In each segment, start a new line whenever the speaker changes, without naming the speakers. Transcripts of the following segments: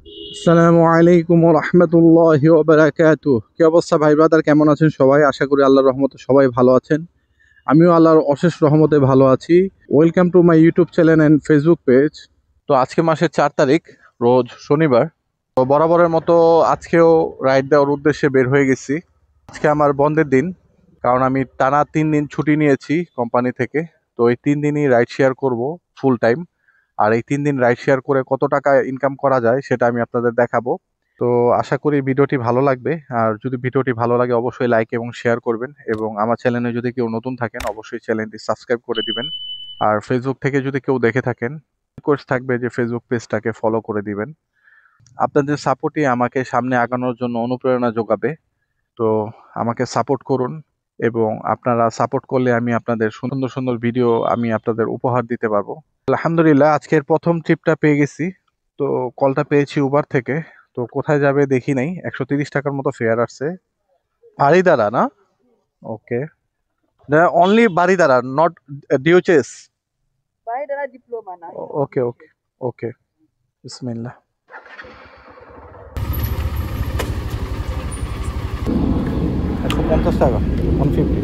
আসসালামু আলাইকুম ওয়া রাহমাতুল্লাহি ওয়া বারাকাতুহু। কি অবস্থা ভাই ব্রাদার, কেমন আছেন সবাই? আশা করি আল্লাহর রহমতে সবাই ভালো আছেন। আমিও আল্লাহর অশেষ রহমতে ভালো আছি। Welcome to my YouTube channel and Facebook page. তো আজকে মাসের 4 তারিখ, রোজ শনিবার। তো বরাবরের মতো আজকেও রাইড দেওয়ার উদ্দেশ্যে বের হয়ে গেছি। আজকে আমার বন্ধের দিন, কারণ আমি টানা 3 দিন ছুটি নিয়েছি কোম্পানি থেকে। তো এই 3 দিনই রাইড শেয়ার করব ফুল টাইম। আর এই 3 দিন রাইড শেয়ার করে কত টাকা ইনকাম করা যায় সেটা আমি আপনাদের দেখাবো। তো আশা করি ভিডিওটি ভালো লাগবে। আর যদি ভিডিওটি ভালো লাগে অবশ্যই লাইক এবং শেয়ার করবেন, এবং আমার চ্যানেলে যদি কেউ নতুন থাকেন অবশ্যই চ্যানেলটি সাবস্ক্রাইব করে দিবেন। আর ফেসবুক থেকে যদি কেউ দেখে থাকেন রিকোয়েস্ট থাকবে যে ফেসবুক পেজটাকে ফলো করে দিবেন। আপনাদের সাপোর্টই আমাকে সামনে আগানোর জন্য অনুপ্রেরণা যোগাবে। তো আমাকে সাপোর্ট করুন, এবং আপনারা সাপোর্ট করলে আমি আপনাদের সুন্দর সুন্দর ভিডিও আমি আপনাদের উপহার দিতে পারবো। আলহামদুলিল্লাহ আজকের প্রথম ট্রিপটা পেয়ে গেছি। তো কলটা পেয়েছি উবার থেকে। তো কোথায় যাবে দেখি নাই, 130 টাকার মতো ফেয়ার আসছে। বারিধারা না? Okay, only Baridhara, not DOHS.
Baridhara diploma না।
ওকে ওকে ওকে, বিসমিল্লাহ। 150 টাকা, 150।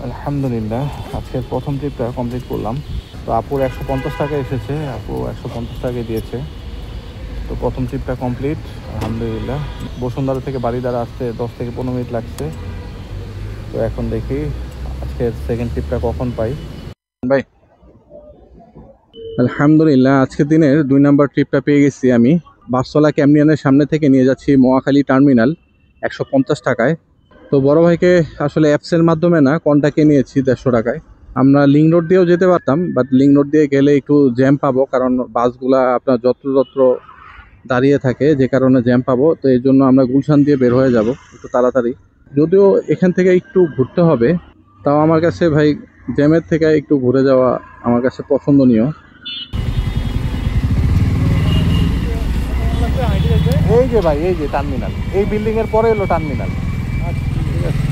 আলহামদুলিল্লাহ আজকের প্রথম ট্রিপটা কমপ্লিট করলাম। তো আপুর 150 টাকা এসেছে, আপু 150 টাকা দিয়েছে। তো প্রথম ট্রিপটা কমপ্লিট আলহামদুলিল্লাহ। বসুন্ধরা থেকে বারিধারা আসতে 10 থেকে 15 মিনিট লাগছে। তো এখন দেখি আজকের সেকেন্ড ট্রিপটা কখন পাই। ভাই আলহামদুলিল্লাহ আজকের দিনের 2 নম্বর ট্রিপটা পেয়ে গেছি আমি। বাসতলা ক্যামনিয়ানের সামনে থেকে নিয়ে যাচ্ছি মহাখালী টার্মিনাল 150 টাকায়। তো বড় ভাইকে আসলে অ্যাপসের মাধ্যমে না, কন্টাক্টে নিয়েছি 150 টাকায়। আমরা লিঙ্ক রোড দিয়েও যেতে পারতাম, বাট লিঙ্ক রোড দিয়ে গেলে একটু জ্যাম পাবো, কারণ বাসগুলা আপনার যত্র দাঁড়িয়ে থাকে, যে কারণে জ্যাম পাবো। তো এই জন্য আমরা গুলশান দিয়ে বের হয়ে যাব একটু তাড়াতাড়ি। যদিও এখান থেকে একটু ঘুরতে হবে, তাও আমার কাছে ভাই জ্যামের থেকে একটু ঘুরে যাওয়া আমার কাছে পছন্দনীয়। এই যে ভাই, এই যে টার্মিনাল, এই বিল্ডিং এর পরে এলো টার্মিনাল। ঠিক আছে,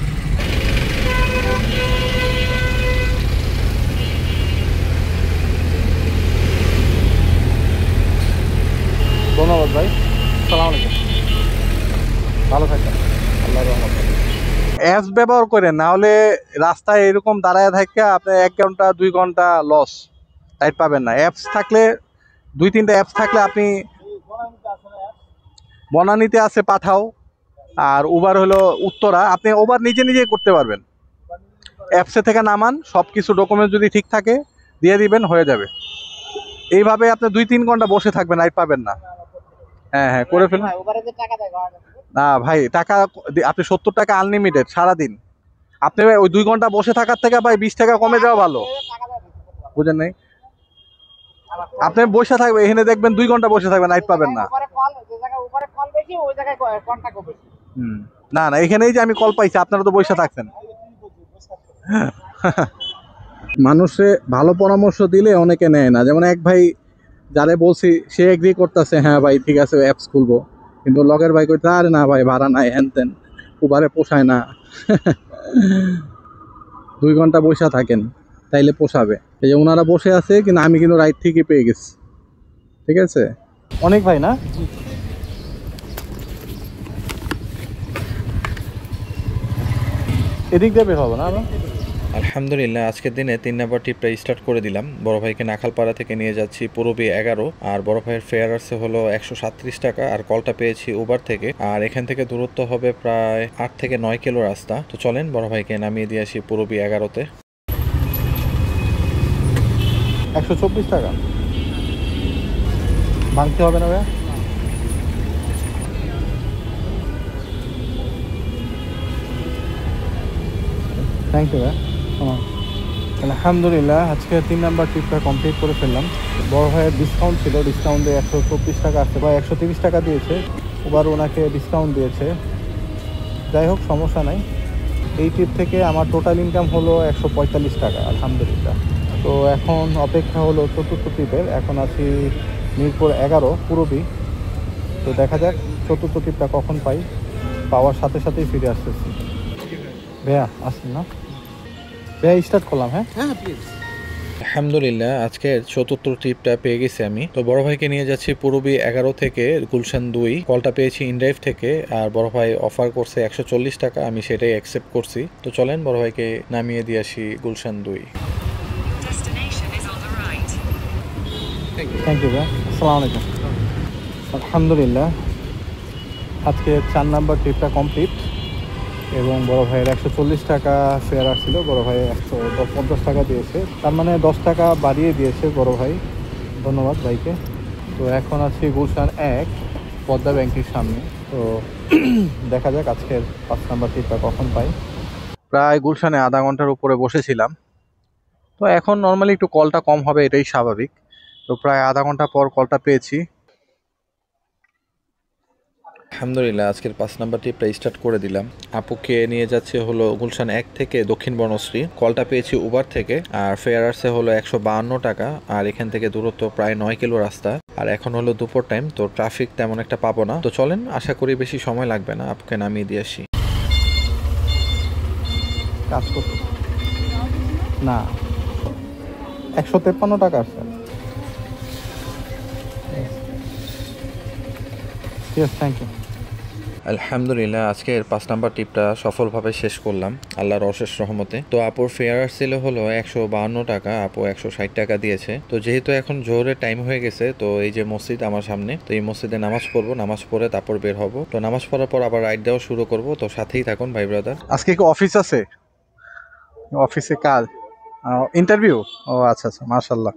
ধন্যবাদ ভাই। সালাম আলাইকুম, ভালো থাকবেন, আল্লাহর রহমতে। অ্যাপস ব্যবহার করেন, না হলে রাস্তায় এরকম দাঁড়ায় থাকে আপনি 1 ঘন্টা 2 ঘন্টা লস, রাইড পাবেন না। অ্যাপস থাকলে 2-3টা অ্যাপস থাকলে আপনি, বনানীতে আছে পাঠাও, আর উবার হলো উত্তরা। আপনি উবার নিজে নিজেই করতে পারবেন। অ্যাপসে থেকে নামান, সব কিছু ডকুমেন্ট যদি ঠিক থাকে দিয়ে দিবেন, হয়ে যাবে। এইভাবে আপনি 2-3 ঘন্টা বসে থাকবেন, রাইড পাবেন না। হ্যাঁ হ্যাঁ, করে ফেলুন। না ভাই, টাকা আপনি 70 টাকা আনলিমিটেড সারাদিন। আপনি ভাই ওই 2 ঘন্টা বসে থাকার থেকে ভাই 20 টাকা কমে যাওয়া ভালো, বুঝেন নাই? আপনি বসে থাকবেন এখানে, দেখবেন 2 ঘন্টা বসে থাকবেন, রাইড পাবেন না। না না, এখানেই যে আমি কল পাইছি, আপনারা তো বসে থাকছেন। মানুষে ভালো পরামর্শ দিলে অনেকে নেয় না। যেমন এক ভাই যারে বলছি সে এগ্রি করতেছে, হ্যাঁ ভাই ঠিক আছে অ্যাপস খুলবো, কিন্তু লগের ভাই কইতে আরে না ভাই ভাড়া নাই, হ্যান তেন, উবারে পোষায় না। 2 ঘন্টা বসে থাকেন, তাইলে পোষাবে। এই যে ওনারা বসে আছে, কিন্তু আমি কিন্তু রাইট ঠিকই পেয়ে গেছি। ঠিক আছে, অনেক ভাই না, এদিক দিয়ে বের হবো না।
আলহামদুলিল্লাহ আজকের দিনে 3 নম্বর ট্রিপটা স্টার্ট করে দিলাম। বড় ভাইকে নাখালপাড়া থেকে নিয়ে যাচ্ছি পুরবী 11, আর বড় ভাইয়ের ফেয়ার আছে হলো 137 টাকা, আর কলটা পেয়েছি উবার থেকে। আর এখান থেকে দূরত্ব হবে প্রায় 8 থেকে 9 কিলো রাস্তা। তো চলেন বড় ভাইকে নামিয়ে দিয়ে আসি পুরবী 11-তে।
124 টাকা ভাঙতে হবে না ভাই? থ্যাংক ইউ ভাই। আলহামদুলিল্লাহ আজকে 3 নাম্বার ট্রিপটা কমপ্লিট করে ফেললাম। বড় ভাইয়ের ডিসকাউন্ট ছিল, ডিসকাউন্টে 124 টাকা আসতে, বা 130 টাকা দিয়েছে, এবার ওনাকে ডিসকাউন্ট দিয়েছে। যাই হোক, সমস্যা নাই। এই ট্রিপ থেকে আমার টোটাল ইনকাম হলো 145 টাকা আলহামদুলিল্লাহ। তো এখন অপেক্ষা হলো চতুর্থ ট্রিপের। এখন আছি মিরপুর 11 পুরবী। তো দেখা যাক চতুর্থ ট্রিপটা কখন পাই, পাওয়ার সাথে সাথেই ফিরে আসতেছি। ভাইয়া আসেন না ভাইয়া, স্টার্ট করলাম। হ্যাঁ
হ্যাঁ প্লিজ।
আলহামদুলিল্লাহ আজকের চতুর্থ ট্রিপটা পেয়ে গেছি আমি। তো বড় ভাইকে নিয়ে যাচ্ছি পূরবী 11 থেকে গুলশান 2। কলটা পেয়েছি ইনড্রাইভ থেকে, আর বড় ভাই অফার করছে 140 টাকা, আমি সেটাই অ্যাকসেপ্ট করছি। তো চলেন বড় ভাইকে নামিয়ে দিয়ে আসি গুলশান 2।
থ্যাংক ইউ ভাই, আসসালামু আলাইকুম। আলহামদুলিল্লাহ আজকে 4 নাম্বার ট্রিপটা কমপ্লিট এবং বড় ভাইয়ের 140 টাকা ফেয়ার আসছিল, বড় ভাই 150 টাকা দিয়েছে, তার মানে 10 টাকা বাড়িয়ে দিয়েছে বড় ভাই, ধন্যবাদ ভাইকে। তো এখন আছি গুলশান 1 পদ্মা ব্যাংকের সামনে। তো দেখা যাক আজকের 5 নাম্বার ট্রিপটা কখন পাই। প্রায় গুলশানে আধা ঘন্টার উপরে বসেছিলাম। তো এখন নর্মালি একটু কলটা কম হবে, এটাই স্বাভাবিক। তো প্রায় আধা ঘন্টা পর কলটা পেয়েছি।
আলহামদুলিল্লাহ আজকের 5 নাম্বার ট্রিপটা স্টার্ট করে দিলাম। আপুকে নিয়ে যাচ্ছে হলো গুলশান 1 থেকে দক্ষিণ বনশ্রী। কলটা পেয়েছি উবার থেকে, আর ফেয়ার আসছে হলো 152 টাকা, আর এখান থেকে দূরত্ব প্রায় 9 কিলো রাস্তা। আর এখন হলো দুপুর টাইম, তো ট্রাফিক তেমন একটা পাবো না। তো চলেন, আশা করি বেশি সময় লাগবে না, আপুকে নামিয়ে দিয়ে আসি।
কাজ করতে না 153 টাকা আসছে। Yes, thank you.
আলহামদুলিল্লাহ আজকের 5 নাম্বার ট্রিপটা সফলভাবে শেষ করলাম আল্লাহর অশেষ রহমতে। তো আপুর ফেয়ার আসছিল হলো 152 টাকা, আপু 160 টাকা দিয়েছে। তো যেহেতু এখন জোহরের টাইম হয়ে গেছে, তো এই যে মসজিদ আমার সামনে, তো এই মসজিদে নামাজ পড়বো, নামাজ পড়ে তারপর বের হব। তো নামাজ পড়ার পর আবার রাইড দেওয়া শুরু করব। তো সাথেই থাকুন ভাই ব্রাদার।
আজকে কি অফিস আছে? অফিসে কাজ, ইন্টারভিউ? ও আচ্ছা আচ্ছা, মাশাল্লাহ।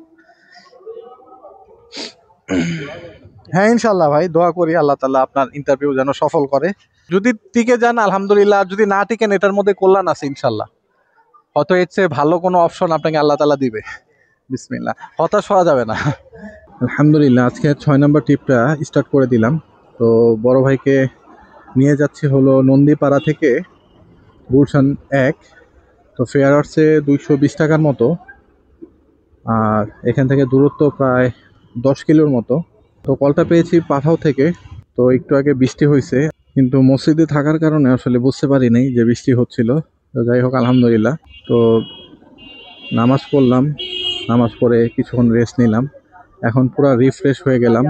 হ্যাঁ ইনশাল্লাহ ভাই, দোয়া করি আল্লাহ তাআলা আপনার ইন্টারভিউ যেন সফল করে। যদি টিকে যান আলহামদুলিল্লাহ, আর যদি না টিকেন এটার মধ্যে কল্যাণ আছে ইনশাল্লাহ। হয়তো এর চেয়ে ভালো কোনো অপশন আপনাকে আল্লাহ তাআলা দিবে। বিসমিল্লাহ, হতাশ হওয়া যাবে না। আলহামদুলিল্লাহ আজকে 6 নম্বর ট্রিপটা স্টার্ট করে দিলাম। তো বড় ভাইকে নিয়ে যাচ্ছি হলো নন্দীপাড়া থেকে গুলশান 1। তো ফেয়ার আসছে 220 টাকার মতো, আর এখান থেকে দূরত্ব প্রায় 10 কিলোর মতো। তো কলটা পেয়েছি পাঠাও থেকে। তো একটু আগে বৃষ্টি হয়েছে, কিন্তু মসজিদে থাকার কারণে আসলে বুঝতে পারি নাই যে বৃষ্টি হচ্ছিল। তো যাই হোক আলহামদুলিল্লাহ। তো নামাজ পড়লাম, নামাজ পড়ে কিছুক্ষণ রেস্ট নিলাম। এখন পুরো রিফ্রেশ হয়ে গেলাম,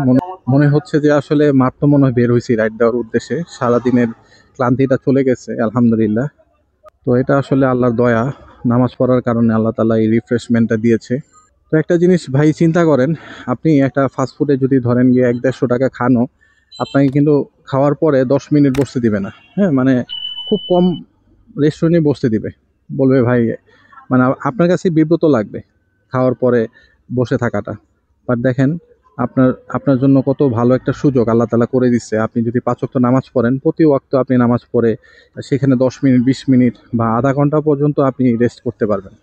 মনে হচ্ছে যে আসলে মাত্র মনে হয় বের হয়েছি রাইড দেওয়ার উদ্দেশ্যে। সারাদিনের ক্লান্তিটা চলে গেছে আলহামদুলিল্লাহ। তো এটা আসলে আল্লাহর দয়া, নামাজ পড়ার কারণে আল্লাহ তাআলা এই রিফ্রেশমেন্টটা দিয়েছে। তো একটা জিনিস ভাই চিন্তা করেন, আপনি একটা ফাস্টফুডে যদি ধরেন গিয়ে 100-150 টাকা খানো, আপনাকে কিন্তু খাওয়ার পরে 10 মিনিট বসতে দিবে না। হ্যাঁ, মানে খুব কম রেস্টুরেন্টে বসতে দিবে, বলবে ভাই, মানে আপনার কাছে বিব্রত লাগবে খাওয়ার পরে বসে থাকাটা। বাট দেখেন আপনার জন্য কত ভালো একটা সুযোগ আল্লাহ তাআলা করে দিচ্ছে। আপনি যদি 5 ওয়াক্ত নামাজ পড়েন, প্রতি ওয়াক্ত আপনি নামাজ পড়ে সেখানে 10 মিনিট, 20 মিনিট বা আধা ঘন্টা পর্যন্ত আপনি রেস্ট করতে পারবেন।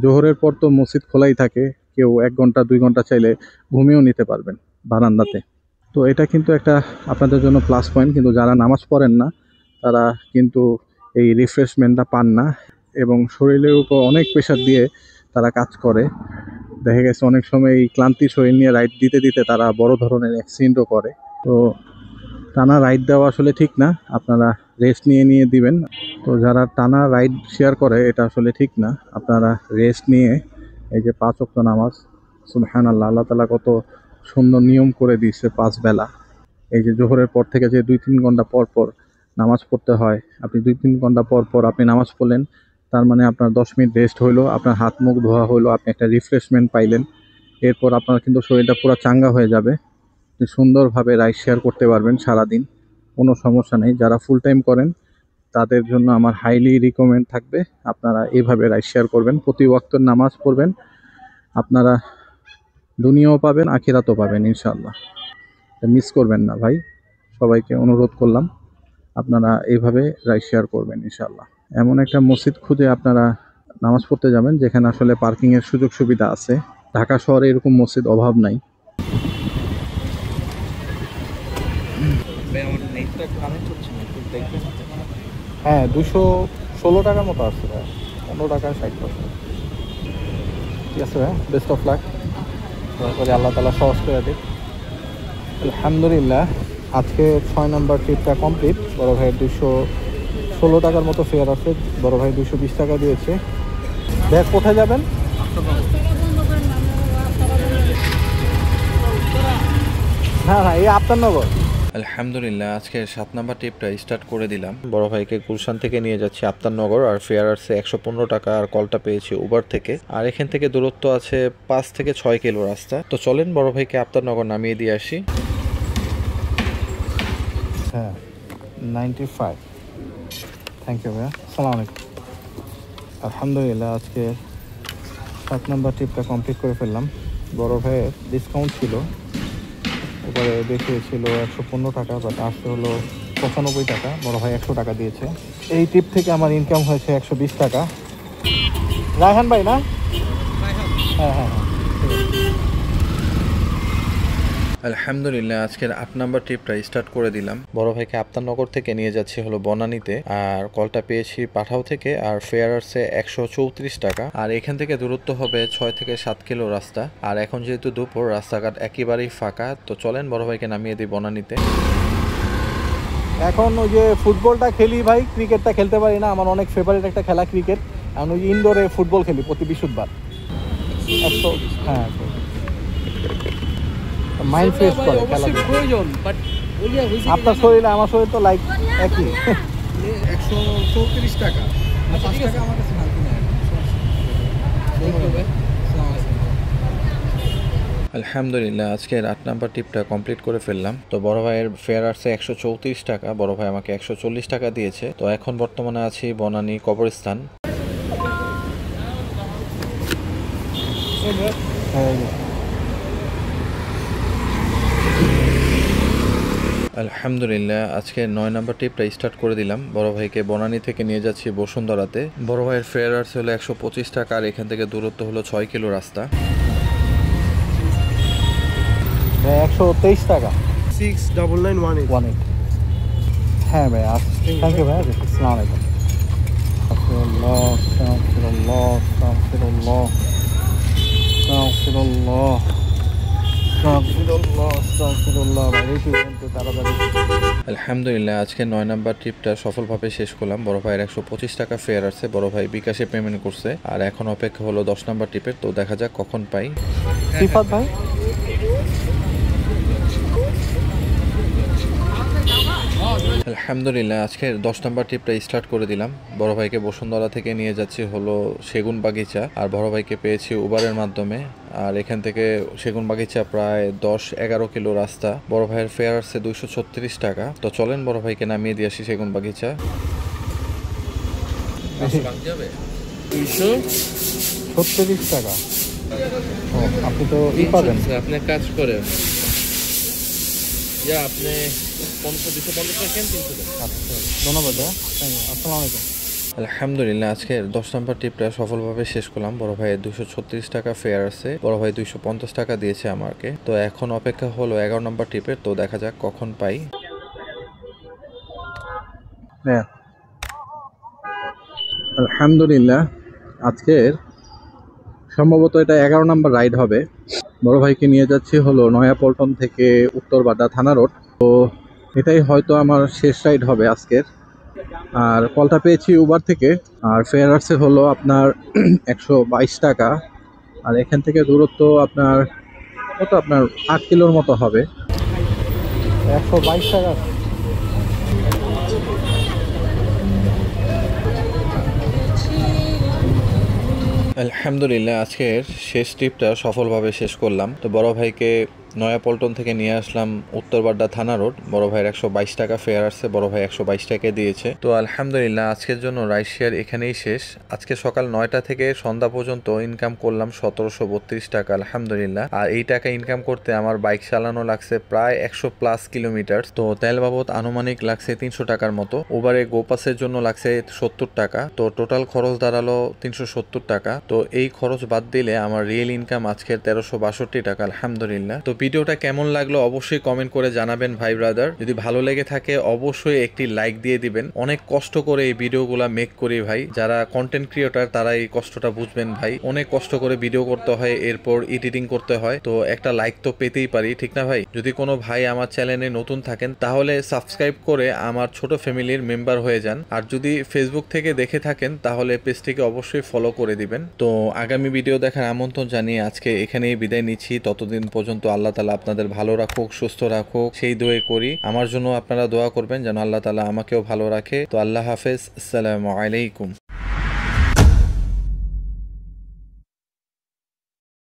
জোহরের পর তো মসজিদ খোলাই থাকে, কেউ 1 ঘন্টা 2 ঘন্টা চাইলে ঘুমিয়েও নিতে পারবেন বারান্দাতে। তো এটা কিন্তু একটা আপনাদের জন্য প্লাস পয়েন্ট। কিন্তু যারা নামাজ পড়েন না তারা কিন্তু এই রিফ্রেশমেন্টটা পান না, এবং শরীরের উপর অনেক প্রেশার দিয়ে তারা কাজ করে। দেখা গেছে অনেক সময় এই ক্লান্তি শরীর নিয়ে রাইড দিতে দিতে তারা বড় ধরনের অ্যাক্সিডেন্টও করে। তো টানা রাইড দেওয়া আসলে ঠিক না, আপনারা রেস্ট নিয়ে নিয়ে দিবেন। তো যারা টানা রাইড শেয়ার করে এটা আসলে ঠিক না, আপনারা রেস্ট নিয়ে এই যে 5 ওয়াক্ত নামাজ, সুবহানাল্লাহ, আল্লাহ তাআলা কত সুন্দর নিয়ম করে দিয়েছে 5 বেলা। এই যে জোহরের পর থেকে যে 2-3 ঘন্টা পর পর নামাজ পড়তে হয়, আপনি 2-3 ঘন্টা পর পর আপনি নামাজ পড়লেন, তার মানে আপনার 10 মিনিট রেস্ট হইলো, আপনার হাত মুখ ধোয়া হইলো, আপনি একটা রিফ্রেশমেন্ট পাইলেন। এরপর আপনার কিন্তু শরীরটা পুরো চাঙ্গা হয়ে যাবে, সুন্দরভাবে রাইড শেয়ার করতে পারবেন সারাদিন, কোনো সমস্যা নেই। যারা ফুল টাইম করেন তাদের জন্য আমার হাইলি রিকমেন্ড থাকবে আপনারা এইভাবে রাইড শেয়ার করবেন, প্রতি ওয়াক্তের নামাজ পড়বেন, আপনারা দুনিয়াও পাবেন আখিরাতও পাবেন ইনশাআল্লাহ। মিস করবেন না ভাই, সবাইকে অনুরোধ করলাম আপনারা এইভাবে রাইড শেয়ার করবেন ইনশাআল্লাহ। এমন একটা মসজিদ খুঁজে আপনারা নামাজ পড়তে যাবেন যেখানে আসলে পার্কিংয়ের সুযোগ সুবিধা আছে। ঢাকা শহরে এরকম মসজিদ অভাব নাই। হ্যাঁ, 216 টাকার মতো আসছে ভাই, 15 টাকা 60%। ঠিক আছে ভাই, বেস্ট অফ লাক, তারপরে আল্লাহ তাআলা সহজ করে দিক। আলহামদুলিল্লাহ আজকে 6 নম্বর ট্রিপটা কমপ্লিট। বড় ভাইয়ের 216 টাকার মতো ফেয়ার আছে, বড় ভাই 220 টাকা দিয়েছে। ভাই কোথায় যাবেন? না এই আপনার নগর।
আলহামদুলিল্লাহ আজকে 7 নাম্বার ট্রিপটা স্টার্ট করে দিলাম। বড় ভাইকে গুলশান থেকে নিয়ে যাচ্ছি আফতারনগর, আর ফেয়ার আসছে 115 টাকা, আর কলটা পেয়েছি উবার থেকে। আর এখান থেকে দূরত্ব আছে 5 থেকে 6 কিলো রাস্তা। তো চলেন বড় ভাইকে আফতারনগর নামিয়ে দিয়ে আসি।
হ্যাঁ 95। থ্যাংক ইউ ভাইয়া, আসসালামু আলাইকুম। আলহামদুলিল্লাহ আজকে 7 নাম্বার ট্রিপটা কমপ্লিট করে ফেললাম। বড় ভাইয়ের ডিসকাউন্ট ছিল, উপরে দেখিয়েছিল 115 টাকা, বাট আসতে হলো 95 টাকা। বড় ভাই 100 টাকা দিয়েছে। এই ট্রিপ থেকে আমার ইনকাম হয়েছে 120 টাকা। রায়হান ভাই না? হ্যাঁ হ্যাঁ হ্যাঁ।
আলহামদুলিল্লাহ আজকের 8 নাম্বার ট্রিপটা স্টার্ট করে দিলাম। বড় ভাইকে আফতারনগর থেকে নিয়ে যাচ্ছি হলো বনানীতে, আর কলটা পেয়েছি পাঠাও থেকে, আর ফেয়ার আসছে 134 টাকা। আর এখান থেকে দূরত্ব হবে 6 থেকে 7 কিলো রাস্তা। আর এখন যেহেতু দুপুর, রাস্তাঘাট একেবারেই ফাঁকা, তো চলেন বড় ভাইকে নামিয়ে দিই বনানীতে।
এখন ওই যে ফুটবলটা খেলি ভাই, ক্রিকেটটা খেলতে পারি না। আমার অনেক ফেভারিট একটা খেলা ক্রিকেট। এখন ওই ইনডোরে ফুটবল খেলি প্রতি বৃহস্পতিবার। হ্যাঁ মাইন্ড ফ্রেশ করে খেলা।
প্রয়োজন বাট
আপনার শরীরে আমার শরীর তো লাইক একই।
134 টাকা 5 টাকা আমার কাছে ভালো না।
আলহামদুলিল্লাহ আজকের 8 নাম্বার ট্রিপটা কমপ্লিট করে ফেললাম। তো বড় ভাইয়ের ফেয়ার আসছে 134 টাকা, বড় ভাই আমাকে 140 টাকা দিয়েছে। তো এখন বর্তমানে আছি বনানী কবরস্থান। আলহামদুলিল্লাহ আজকে 9 নাম্বার ট্রিপটা স্টার্ট করে দিলাম। বড় ভাইকে বনানী থেকে নিয়ে যাচ্ছি বসুন্ধরাতে। বড় ভাইয়ের ফেয়ার আসছে হলো 125 টাকা, আর এখান থেকে দূরত্ব হলো 6 কিলো রাস্তা।
123 টাকা
69918
হ্যাঁ ভাই। থ্যাংক ইউ ভাই, আসসালামু আলাইকুম। আস্তাগফিরুল্লাহ আস্তাগফিরুল্লাহ আস্তাগফিরুল্লাহ আস্তাগফিরুল্লাহ আস্তাগফিরুল্লাহ আস্তাগফিরুল্লাহ। ভাই একটু তাড়াতাড়ি।
আলহামদুলিল্লাহ আজকে 9 নাম্বার ট্রিপটা সফলভাবে শেষ করলাম। বড় ভাইয়ের 125 টাকা ফেয়ার আছে, বড় ভাই বিকাশে পেমেন্ট করছে। আর এখন অপেক্ষা হলো 10 নাম্বার ট্রিপের, তো দেখা যাক কখন পাই।
সিফাত ভাই
আলহামদুলিল্লাহ আজকের 10 নাম্বার ট্রিপটা স্টার্ট করে দিলাম। বড় ভাইকে বসুন্ধরা থেকে নিয়ে যাচ্ছি হলো সেগুন বাগিচা, আর বড় ভাইকে পেয়েছি উবারের মাধ্যমে। আর এখান থেকে সেগুন বাগিচা প্রায় 10-11 কিলো রাস্তা। বড় ভাইয়ের ফেয়ার আসছে 236 টাকা। তো চলেন বড় ভাইকে নামিয়ে দিয়ে আসি সেগুন বাগিচা।
36 টাকা। ও আপনি তো ই পাবেন।
আপনি কাজ করেন, আপনি 250 টাকা কেন 300 টাকা।
আচ্ছা ধন্যবাদ ভাই, আসসালামু আলাইকুম।
আলহামদুলিল্লাহ আজকের 10 নাম্বার ট্রিপটা সফলভাবে শেষ করলাম। বড় ভাইয়ের 236 টাকা ফেয়ার আছে, বড় ভাই 250 টাকা দিয়েছে আমাকে। তো এখন অপেক্ষা হলো 11 নাম্বার ট্রিপের, তো দেখা যাক কখন পাই।
হ্যাঁ আলহামদুলিল্লাহ আজকের সম্ভবত এটা 11 নাম্বার রাইড হবে। বড় ভাইকে নিয়ে যাচ্ছি হলো নয়াপল্টন থেকে উত্তরবাড্ডা থানা রোড। তো এটাই হয়তো আমার শেষ রাইড হবে আজকের। আর কলটা পেয়েছি উবার থেকে, আর ফেয়ার আসছে হলো আপনার 122 টাকা। আর এখান থেকে দূরত্ব আপনার কত, আপনার 8 কিলোর মতো হবে। 122 টাকা।
আলহামদুলিল্লাহ আজকের শেষ ট্রিপটা সফলভাবে শেষ করলাম। তো বড় ভাইকে নয়াপল্টন থেকে নিয়ে আসলাম উত্তরবাড্ডা থানা রোড। বড় ভাইয়ের 122 টাকা ফেয়ার আসছে, বড় ভাই 122 টাকা দিয়েছে। তো আলহামদুলিল্লাহ আজকের জন্য রাইড শেয়ার এখানেই শেষ। আজকে সকাল 9টা থেকে সন্ধ্যা পর্যন্ত ইনকাম করলাম 1732 টাকা আলহামদুলিল্লাহ। আর এই টাকা ইনকাম করতে আমার বাইক চালানো লাগছে প্রায় 100+ কিলোমিটার। তো তেল বাবদ আনুমানিক লাগছে 300 টাকার মতো। ওবারে গোপাসের জন্য লাগছে 70 টাকা। তো টোটাল খরচ দাঁড়ালো 370 টাকা। তো এই খরচ বাদ দিলে আমার রিয়েল ইনকাম আজকের 1362 টাকা আলহামদুলিল্লাহ। তো ভিডিওটা কেমন লাগলো অবশ্যই কমেন্ট করে জানাবেন ভাই ব্রাদার। যদি ভালো লেগে থাকে অবশ্যই একটি লাইক দিয়ে দিবেন। অনেক কষ্ট করে এই ভিডিওগুলা মেক করি ভাই, যারা কন্টেন্ট ক্রিয়েটর তারা এই কষ্টটা বুঝবেন ভাই। অনেক কষ্ট করে ভিডিও করতে হয়, এরপর এডিটিং করতে হয়। তো একটা লাইক তো পেতেই পারি, ঠিক না ভাই? যদি কোনো ভাই আমার চ্যানেলে নতুন থাকেন তাহলে সাবস্ক্রাইব করে আমার ছোট ফ্যামিলির মেম্বার হয়ে যান। আর যদি ফেসবুক থেকে দেখে থাকেন তাহলে পেজটিকে অবশ্যই ফলো করে দিবেন। তো আগামী ভিডিও দেখার আমন্ত্রণ জানিয়ে আজকে এখানেই বিদায় নিচ্ছি। ততদিন পর্যন্ত আল্লাহ আল্লাহ তাআলা আপনাদের ভালো রাখুক, সুস্থ রাখুক, সেই দোয়াই করি। আমার জন্য আপনারা দোয়া করবেন যেন আল্লাহ তাআলা আমাকেও ভালো রাখে। তো আল্লাহ হাফেজ, আসসালামু আলাইকুম।